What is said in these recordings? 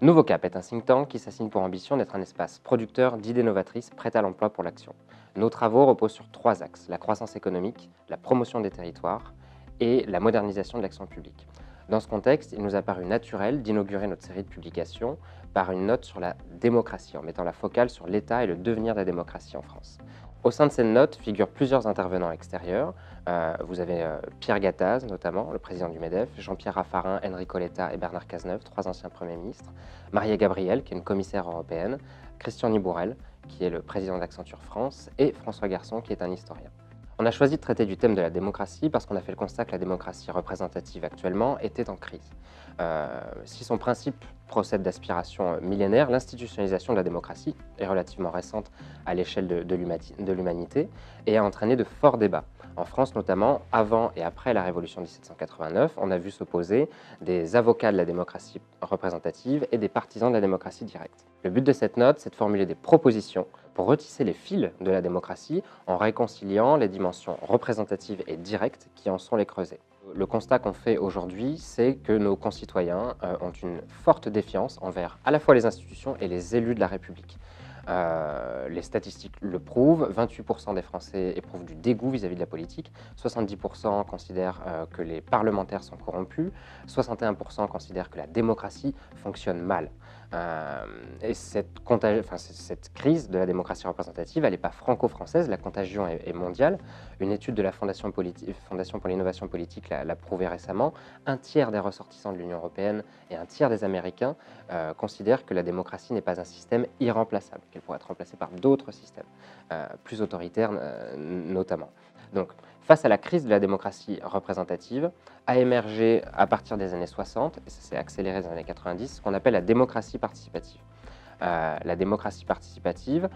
Nouveau Cap est un think tank qui s'assigne pour ambition d'être un espace producteur d'idées novatrices prêtes à l'emploi pour l'action. Nos travaux reposent sur 3 axes: la croissance économique, la promotion des territoires et la modernisation de l'action publique. Dans ce contexte, il nous a paru naturel d'inaugurer notre série de publications par une note sur la démocratie, en mettant la focale sur l'état et le devenir de la démocratie en France. Au sein de cette note figurent plusieurs intervenants extérieurs. Vous avez Pierre Gattaz, notamment, le président du MEDEF, Jean-Pierre Raffarin, Enrico Letta et Bernard Cazeneuve, 3 anciens premiers ministres, Maria Gabriel, qui est une commissaire européenne, Christian Nibourel, qui est le président d'Accenture France, et François Garçon, qui est un historien. On a choisi de traiter du thème de la démocratie parce qu'on a fait le constat que la démocratie représentative actuellement était en crise. Si son principe procède d'aspirations millénaires, l'institutionnalisation de la démocratie est relativement récente à l'échelle de l'humanité et a entraîné de forts débats. En France notamment, avant et après la Révolution de 1789, on a vu s'opposer des avocats de la démocratie représentative et des partisans de la démocratie directe. Le but de cette note, c'est de formuler des propositions pour retisser les fils de la démocratie en réconciliant les dimensions représentatives et directes qui en sont les creusets. Le constat qu'on fait aujourd'hui, c'est que nos concitoyens ont une forte défiance envers à la fois les institutions et les élus de la République. Les statistiques le prouvent, 28% des Français éprouvent du dégoût vis-à-vis de la politique, 70% considèrent que les parlementaires sont corrompus, 61% considèrent que la démocratie fonctionne mal. Et cette crise de la démocratie représentative, elle n'est pas franco-française, la contagion est mondiale. Une étude de la Fondation pour l'innovation politique l'a prouvé récemment. Un tiers des ressortissants de l'Union européenne et un tiers des Américains considèrent que la démocratie n'est pas un système irremplaçable, qu'elle pourrait être remplacée par d'autres systèmes, plus autoritaires notamment. Donc, face à la crise de la démocratie représentative, a émergé à partir des années 60, et ça s'est accéléré dans les années 90, ce qu'on appelle la démocratie participative. La démocratie participative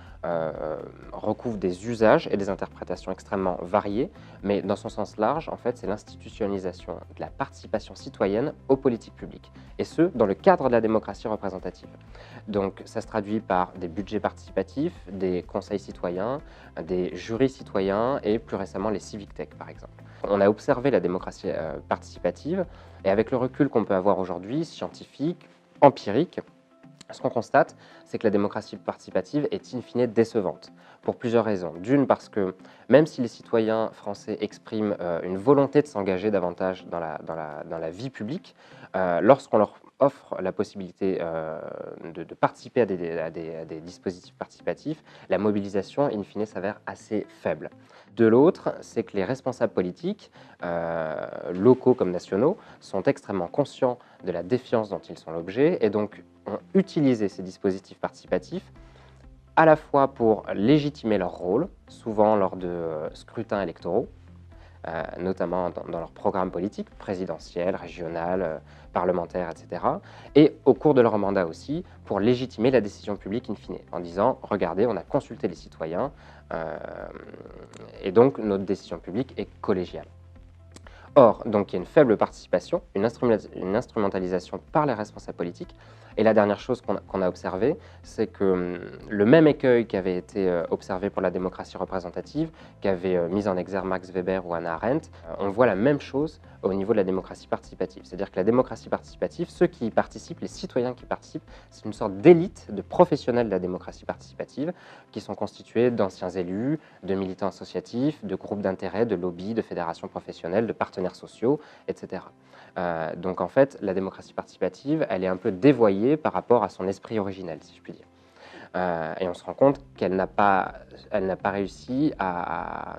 recouvre des usages et des interprétations extrêmement variées, mais dans son sens large, en fait, c'est l'institutionnalisation de la participation citoyenne aux politiques publiques, et ce, dans le cadre de la démocratie représentative. Donc, ça se traduit par des budgets participatifs, des conseils citoyens, des jurys citoyens et plus récemment les civic tech, par exemple. On a observé la démocratie participative, et avec le recul qu'on peut avoir aujourd'hui, scientifique, empirique, ce qu'on constate, c'est que la démocratie participative est in fine décevante, pour plusieurs raisons. D'une, parce que même si les citoyens français expriment une volonté de s'engager davantage dans la vie publique, lorsqu'on leur offre la possibilité de participer à des dispositifs participatifs, la mobilisation, in fine, s'avère assez faible. De l'autre, c'est que les responsables politiques, locaux comme nationaux, sont extrêmement conscients de la défiance dont ils sont l'objet et donc ont utilisé ces dispositifs participatifs à la fois pour légitimer leur rôle, souvent lors de scrutins électoraux, notamment dans leur programme politique, présidentiel, régional, parlementaire, etc. Et au cours de leur mandat aussi, pour légitimer la décision publique in fine, en disant « Regardez, on a consulté les citoyens et donc notre décision publique est collégiale ». Or, donc, il y a une faible participation, une instrumentalisation par les responsables politiques. Et la dernière chose qu'on a observée, c'est que le même écueil qui avait été observé pour la démocratie représentative, qu'avait mis en exergue Max Weber ou Hannah Arendt, on voit la même chose au niveau de la démocratie participative. C'est-à-dire que la démocratie participative, ceux qui y participent, les citoyens qui participent, c'est une sorte d'élite de professionnels de la démocratie participative qui sont constitués d'anciens élus, de militants associatifs, de groupes d'intérêt, de lobbies, de fédérations professionnelles, de partenaires sociaux, etc. Donc en fait, la démocratie participative, elle est un peu dévoyée par rapport à son esprit originel, si je puis dire. Et on se rend compte qu'elle n'a pas réussi à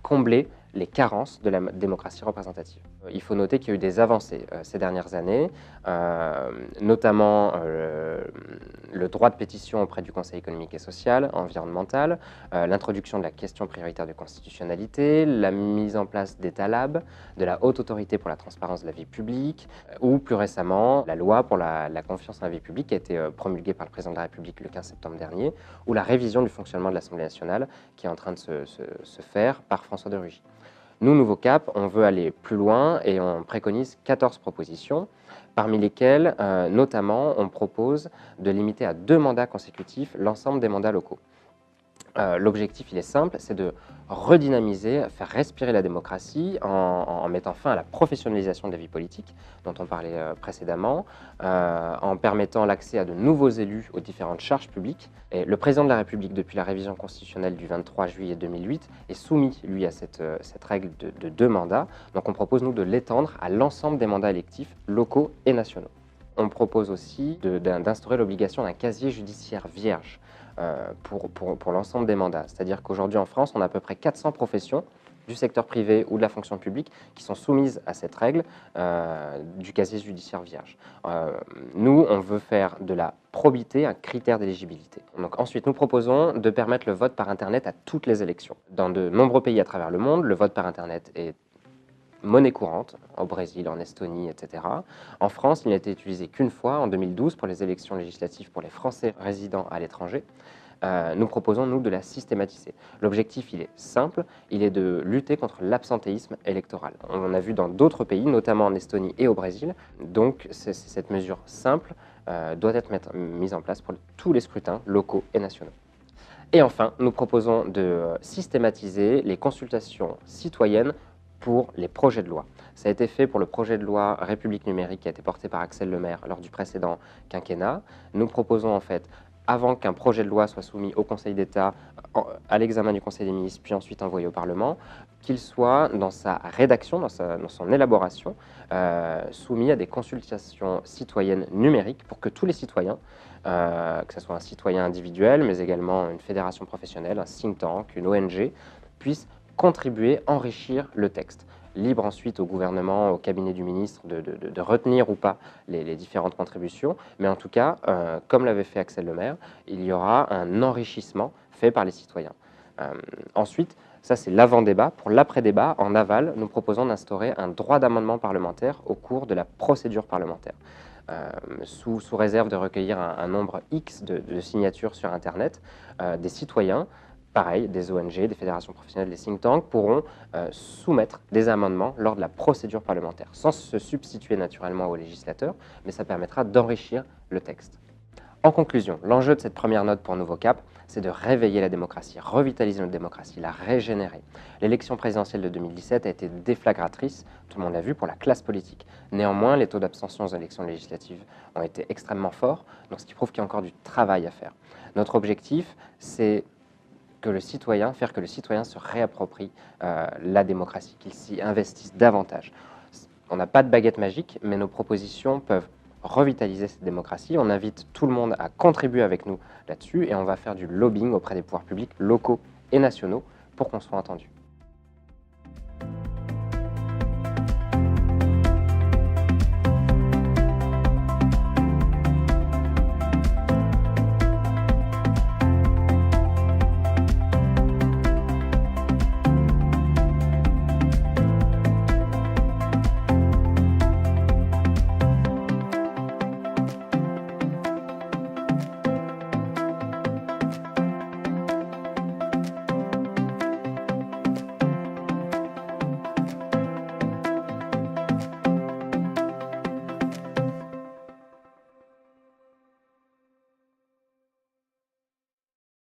combler les carences de la démocratie représentative. Il faut noter qu'il y a eu des avancées ces dernières années, notamment le droit de pétition auprès du Conseil économique et social, environnemental, l'introduction de la question prioritaire de constitutionnalité, la mise en place d'État Lab, de la Haute Autorité pour la transparence de la vie publique, ou plus récemment, la loi pour la confiance en la vie publique qui a été promulguée par le président de la République le 15 septembre dernier, ou la révision du fonctionnement de l'Assemblée nationale qui est en train de se faire par François de Rugy. Nous, Nouveau Cap, on veut aller plus loin et on préconise 14 propositions, parmi lesquelles, notamment, on propose de limiter à 2 mandats consécutifs l'ensemble des mandats locaux. L'objectif, il est simple, c'est de redynamiser, faire respirer la démocratie en mettant fin à la professionnalisation de la vie politique, dont on parlait précédemment, en permettant l'accès à de nouveaux élus aux différentes charges publiques. Et le président de la République, depuis la révision constitutionnelle du 23 juillet 2008, est soumis, lui, à cette règle de 2 mandats. Donc on propose, nous, de l'étendre à l'ensemble des mandats électifs locaux et nationaux. On propose aussi d'instaurer l'obligation d'un casier judiciaire vierge pour l'ensemble des mandats. C'est-à-dire qu'aujourd'hui en France, on a à peu près 400 professions du secteur privé ou de la fonction publique qui sont soumises à cette règle du casier judiciaire vierge. Nous, on veut faire de la probité un critère d'éligibilité. Donc ensuite, nous proposons de permettre le vote par Internet à toutes les élections. Dans de nombreux pays à travers le monde, le vote par Internet est monnaie courante, au Brésil, en Estonie, etc. En France, il n'a été utilisé qu'une fois, en 2012, pour les élections législatives pour les Français résidant à l'étranger. Nous proposons, nous, de la systématiser. L'objectif, il est simple, il est de lutter contre l'absentéisme électoral. On a vu dans d'autres pays, notamment en Estonie et au Brésil, donc cette mesure simple doit être mise en place pour tous les scrutins locaux et nationaux. Et enfin, nous proposons de systématiser les consultations citoyennes pour les projets de loi. Ça a été fait pour le projet de loi République numérique qui a été porté par Axel Lemaire lors du précédent quinquennat. Nous proposons en fait, avant qu'un projet de loi soit soumis au Conseil d'État, à l'examen du Conseil des ministres, puis ensuite envoyé au Parlement, qu'il soit dans sa rédaction, dans son élaboration, soumis à des consultations citoyennes numériques pour que tous les citoyens, que ce soit un citoyen individuel, mais également une fédération professionnelle, un think tank, une ONG, puissent contribuer, enrichir le texte. Libre ensuite au gouvernement, au cabinet du ministre de retenir ou pas les différentes contributions, mais en tout cas, comme l'avait fait Axel Lemaire, il y aura un enrichissement fait par les citoyens. Ensuite, ça c'est l'avant-débat. Pour l'après-débat, en aval, nous proposons d'instaurer un droit d'amendement parlementaire au cours de la procédure parlementaire. Sous réserve de recueillir un nombre X de signatures sur Internet, des citoyens, pareil, des ONG, des fédérations professionnelles, des think tanks pourront soumettre des amendements lors de la procédure parlementaire, sans se substituer naturellement au législateur, mais ça permettra d'enrichir le texte. En conclusion, l'enjeu de cette première note pour Nouveau Cap, c'est de réveiller la démocratie, revitaliser notre démocratie, la régénérer. L'élection présidentielle de 2017 a été déflagratrice, tout le monde l'a vu, pour la classe politique. Néanmoins, les taux d'abstention aux élections législatives ont été extrêmement forts, donc ce qui prouve qu'il y a encore du travail à faire. Notre objectif, c'est faire que le citoyen se réapproprie la démocratie, qu'il s'y investisse davantage. On n'a pas de baguette magique, mais nos propositions peuvent revitaliser cette démocratie. On invite tout le monde à contribuer avec nous là-dessus et on va faire du lobbying auprès des pouvoirs publics locaux et nationaux pour qu'on soit entendu.